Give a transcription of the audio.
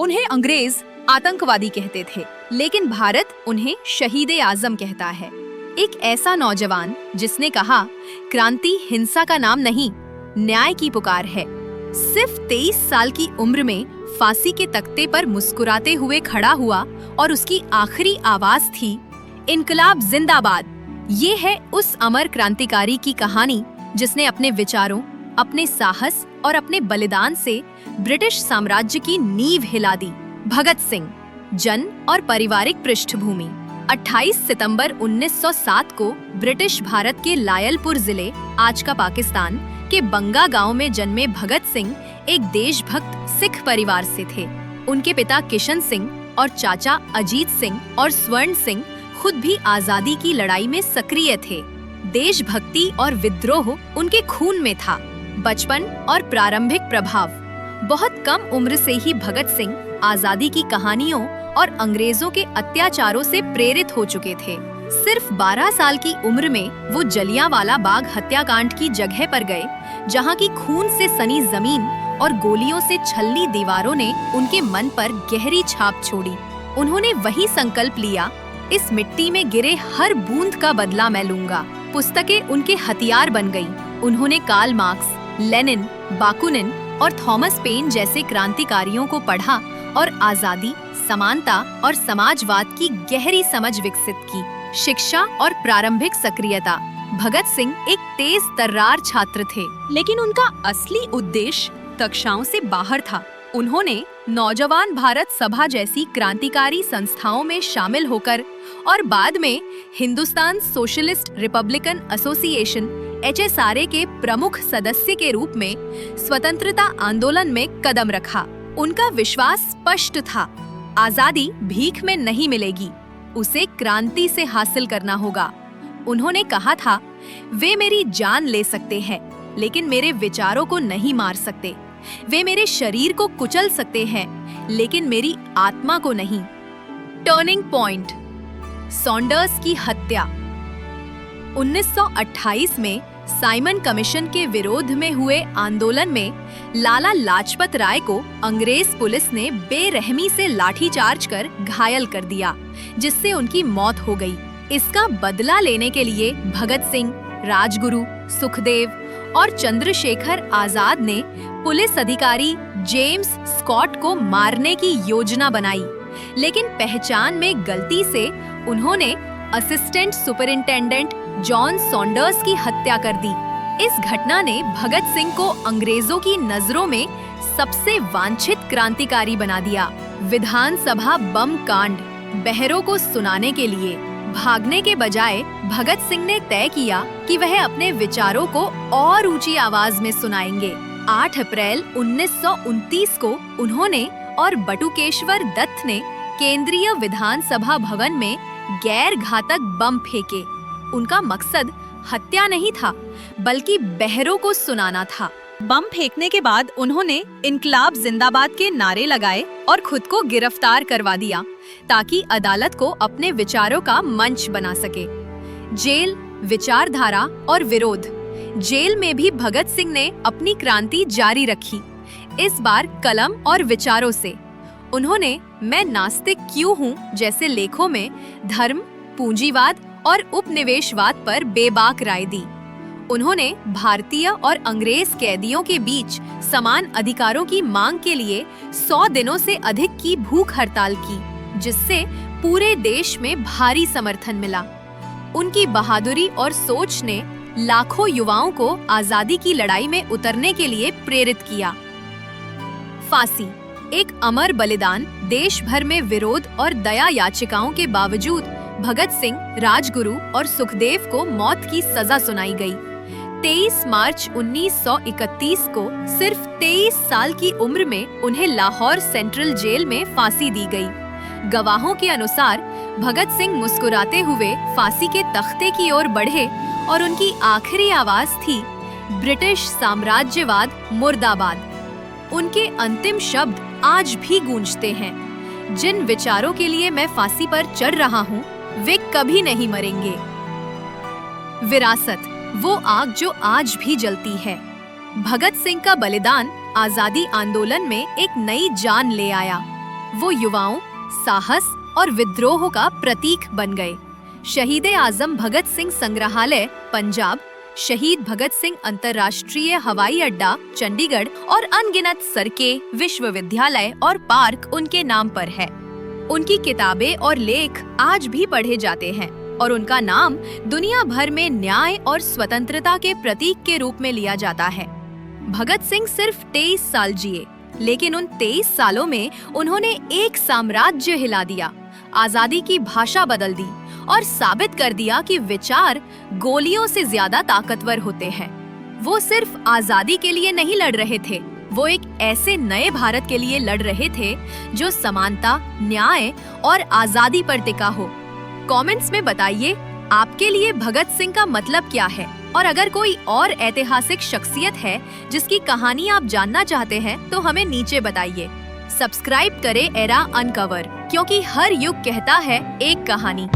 उन्हें अंग्रेज आतंकवादी कहते थे, लेकिन भारत उन्हें शहीद आजम कहता है। एक ऐसा नौजवान जिसने कहा, क्रांति हिंसा का नाम नहीं, न्याय की पुकार है। सिर्फ 23 साल की उम्र में फांसी के तख्ते पर मुस्कुराते हुए खड़ा हुआ और उसकी आखिरी आवाज थी, इनकलाब जिंदाबाद। ये है उस अमर क्रांतिकारी की कहानी जिसने अपने विचारों, अपने साहस और अपने बलिदान से ब्रिटिश साम्राज्य की नींव हिला दी। भगत सिंह। जन्म और पारिवारिक पृष्ठभूमि। 28 सितंबर 1907 को ब्रिटिश भारत के लायलपुर जिले, आज का पाकिस्तान, के बंगा गांव में जन्मे भगत सिंह एक देशभक्त सिख परिवार से थे। उनके पिता किशन सिंह और चाचा अजीत सिंह और स्वर्ण सिंह खुद भी आजादी की लड़ाई में सक्रिय थे। देशभक्ति और विद्रोह उनके खून में था। बचपन और प्रारंभिक प्रभाव। बहुत कम उम्र से ही भगत सिंह आजादी की कहानियों और अंग्रेजों के अत्याचारों से प्रेरित हो चुके थे। सिर्फ 12 साल की उम्र में वो जलियांवाला बाग हत्याकांड की जगह पर गए, जहां की खून से सनी जमीन और गोलियों से छलनी दीवारों ने उनके मन पर गहरी छाप छोड़ी। उन्होंने वही संकल्प लिया, इस मिट्टी में गिरे हर बूंद का बदला मैं लूंगा। पुस्तकें उनके हथियार बन गईं। उन्होंने कार्ल मार्क्स, लेनिन, बाकुनिन और थॉमस पेन जैसे क्रांतिकारियों को पढ़ा और आजादी, समानता और समाजवाद की गहरी समझ विकसित की। शिक्षा और प्रारंभिक सक्रियता। भगत सिंह एक तेज तर्रार छात्र थे, लेकिन उनका असली उद्देश्य कक्षाओं से बाहर था। उन्होंने नौजवान भारत सभा जैसी क्रांतिकारी संस्थाओं में शामिल होकर और बाद में Hindustan socialist Republican association HSRA के प्रमुख सदस्य के रूप में स्वतंत्रता आंदोलन में कदम रखा। उनका विश्वास स्पष्ट था, आजादी भीख में नहीं मिलेगी, उसे क्रांति से हासिल करना होगा। उन्होंने कहा था, वे मेरी जान ले सकते हैं, लेकिन मेरे विचारों को नहीं मार सकते। वे मेरे शरीर को कुचल सकते हैं, लेकिन मेरी आत्मा को नहीं। Turning point. सॉन्डर्स की हत्या। 1928 में साइमन कमीशन के विरोध में हुए आंदोलन में लाला लाजपत राय को अंग्रेज पुलिस ने बेरहमी से लाठीचार्ज कर घायल कर दिया, जिससे उनकी मौत हो गई। इसका बदला लेने के लिए भगत सिंह, राजगुरु, सुखदेव और चंद्रशेखर आजाद ने पुलिस अधिकारी जेम्स स्कॉट को मारने की योजना बनाई, लेकिन पहचान में गलती से उन्होंने असिस्टेंट सुपरिंटेंडेंट जॉन सॉन्डर्स की हत्या कर दी। इस घटना ने भगत सिंह को अंग्रेजों की नजरों में सबसे वांछित क्रांतिकारी बना दिया। विधानसभा बम कांड। बहरों को सुनाने के लिए भागने के बजाय भगत सिंह ने तय किया कि वह अपने विचारों को और ऊंची आवाज में सुनाएंगे। 8 अप्रैल 1929 को उन्होंने और बटुकेश्वर दत्त ने केंद्रीय विधानसभा भवन में गैर घातक बम फेंके। उनका मकसद हत्या नहीं था, बल्कि बहरों को सुनाना था। बम फेंकने के बाद उन्होंने इनकलाब जिंदाबाद के नारे लगाए और खुद को गिरफ्तार करवा दिया, ताकि अदालत को अपने विचारों का मंच बना सके। जेल, विचारधारा और विरोध। जेल में भी भगत सिंह ने अपनी क्रांति जारी रखी, इस बार कलम और विचारों से। उन्होंने मैं नास्तिक क्यों हूँ जैसे लेखों में धर्म, पूंजीवाद और उपनिवेशवाद पर बेबाक राय दी। उन्होंने भारतीय और अंग्रेज कैदियों के बीच समान अधिकारों की मांग के लिए 100 दिनों से अधिक की भूख हड़ताल की, जिससे पूरे देश में भारी समर्थन मिला। उनकी बहादुरी और सोच ने लाखों युवाओं को आजादी की लड़ाई में उतरने के लिए प्रेरित किया। फांसी। एक अमर बलिदान। देश भर में विरोध और दया याचिकाओं के बावजूद भगत सिंह, राजगुरु और सुखदेव को मौत की सजा सुनाई गई। 23 मार्च 1931 को सिर्फ 23 साल की उम्र में उन्हें लाहौर सेंट्रल जेल में फांसी दी गई। गवाहों के अनुसार भगत सिंह मुस्कुराते हुए फांसी के तख्ते की ओर बढ़े और उनकी आखिरी आवाज थी, ब्रिटिश साम्राज्यवाद मुर्दाबाद। उनके अंतिम शब्द आज भी गूंजते हैं, जिन विचारों के लिए मैं फांसी पर चढ़ रहा हूँ, वे कभी नहीं मरेंगे। विरासत। वो आग जो आज भी जलती है। भगत सिंह का बलिदान आजादी आंदोलन में एक नई जान ले आया। वो युवाओं, साहस और विद्रोह का प्रतीक बन गए। शहीद आजम भगत सिंह संग्रहालय पंजाब, शहीद भगत सिंह अंतर्राष्ट्रीय हवाई अड्डा चंडीगढ़ और अनगिनत सड़कें, विश्वविद्यालय और पार्क उनके नाम पर है। उनकी किताबें और लेख आज भी पढ़े जाते हैं और उनका नाम दुनिया भर में न्याय और स्वतंत्रता के प्रतीक के रूप में लिया जाता है। भगत सिंह सिर्फ 23 साल जिए, लेकिन उन 23 सालों में उन्होंने एक साम्राज्य हिला दिया, आजादी की भाषा बदल दी और साबित कर दिया कि विचार गोलियों से ज्यादा ताकतवर होते हैं। वो सिर्फ आजादी के लिए नहीं लड़ रहे थे, वो एक ऐसे नए भारत के लिए लड़ रहे थे जो समानता, न्याय और आजादी पर टिका हो। कमेंट्स में बताइए आपके लिए भगत सिंह का मतलब क्या है, और अगर कोई और ऐतिहासिक शख्सियत है जिसकी कहानी आप जानना चाहते हैं तो हमें नीचे बताइए। सब्सक्राइब करें एरा अनकवर, क्योंकि हर युग कहता है एक कहानी।